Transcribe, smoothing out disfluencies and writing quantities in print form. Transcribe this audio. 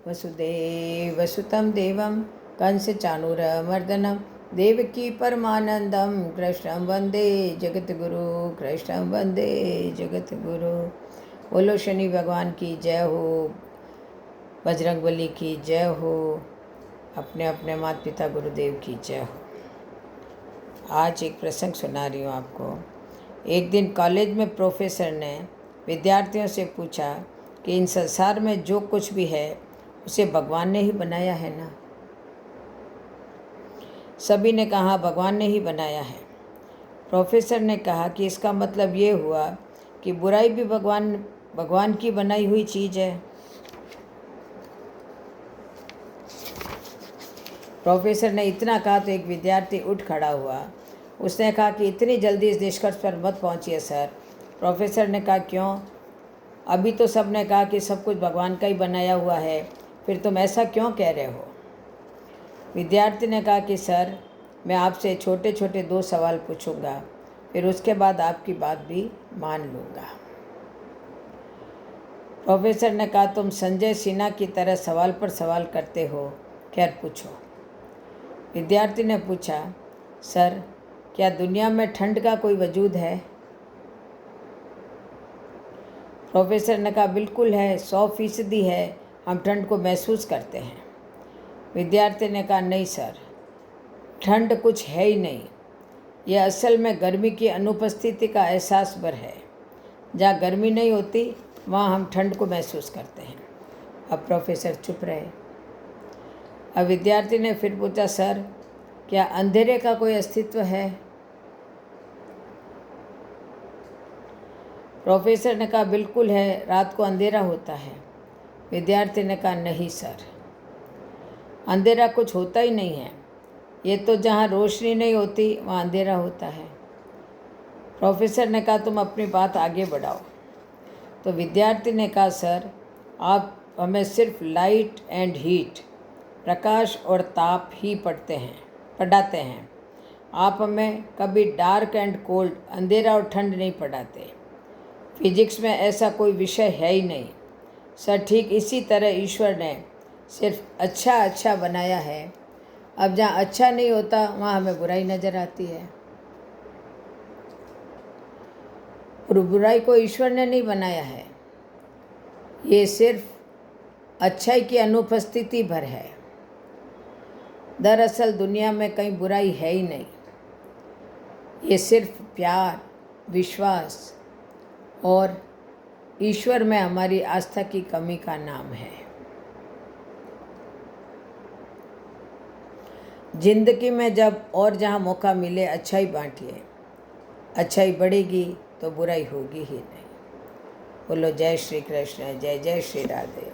वसुदेवसुतं देवं कंसचाणूरमर्दनं देवकी परमानंदम कृष्णं वंदे जगद्गुरु कृष्णं वंदे जगद्गुरु। बोलो शनि भगवान की जय हो, बजरंगबली की जय हो, अपने अपने माता पिता गुरुदेव की जय हो। आज एक प्रसंग सुना रही हूँ आपको। एक दिन कॉलेज में प्रोफेसर ने विद्यार्थियों से पूछा कि इन संसार में जो कुछ भी है उसे भगवान ने ही बनाया है ना। सभी ने कहा भगवान ने ही बनाया है। प्रोफेसर ने कहा कि इसका मतलब ये हुआ कि बुराई भी भगवान की बनाई हुई चीज़ है। प्रोफेसर ने इतना कहा तो एक विद्यार्थी उठ खड़ा हुआ। उसने कहा कि इतनी जल्दी इस निष्कर्ष पर मत पहुंचिए सर। प्रोफेसर ने कहा क्यों? अभी तो सब ने कहा कि सब कुछ भगवान का ही बनाया हुआ है, फिर तुम ऐसा क्यों कह रहे हो? विद्यार्थी ने कहा कि सर, मैं आपसे छोटे छोटे 2 सवाल पूछूंगा, फिर उसके बाद आपकी बात भी मान लूँगा। प्रोफेसर ने कहा तुम संजय सिन्हा की तरह सवाल पर सवाल करते हो, खैर पूछो। विद्यार्थी ने पूछा, सर क्या दुनिया में ठंड का कोई वजूद है? प्रोफेसर ने कहा बिल्कुल है, 100% है, हम ठंड को महसूस करते हैं। विद्यार्थी ने कहा नहीं सर, ठंड कुछ है ही नहीं, यह असल में गर्मी की अनुपस्थिति का एहसास भर है। जहाँ गर्मी नहीं होती वहाँ हम ठंड को महसूस करते हैं। अब प्रोफेसर चुप रहे। अब विद्यार्थी ने फिर पूछा, सर क्या अंधेरे का कोई अस्तित्व है? प्रोफेसर ने कहा बिल्कुल है, रात को अंधेरा होता है। विद्यार्थी ने कहा नहीं सर, अंधेरा कुछ होता ही नहीं है, ये तो जहाँ रोशनी नहीं होती वहाँ अंधेरा होता है। प्रोफेसर ने कहा तुम अपनी बात आगे बढ़ाओ। तो विद्यार्थी ने कहा सर, आप हमें सिर्फ लाइट एंड हीट, प्रकाश और ताप ही पढ़ाते हैं। आप हमें कभी डार्क एंड कोल्ड, अंधेरा और ठंड नहीं पढ़ाते। फिजिक्स में ऐसा कोई विषय है ही नहीं। सर ठीक इसी तरह ईश्वर ने सिर्फ अच्छा बनाया है। अब जहाँ अच्छा नहीं होता वहाँ हमें बुराई नज़र आती है। और बुराई को ईश्वर ने नहीं बनाया है, ये सिर्फ अच्छाई की अनुपस्थिति भर है। दरअसल दुनिया में कहीं बुराई है ही नहीं, ये सिर्फ प्यार, विश्वास और ईश्वर में हमारी आस्था की कमी का नाम है। जिंदगी में जब और जहाँ मौका मिले अच्छाई बांटिए, अच्छाई बढ़ेगी तो बुराई होगी ही नहीं। बोलो जय श्री कृष्ण, जय जय श्री राधे।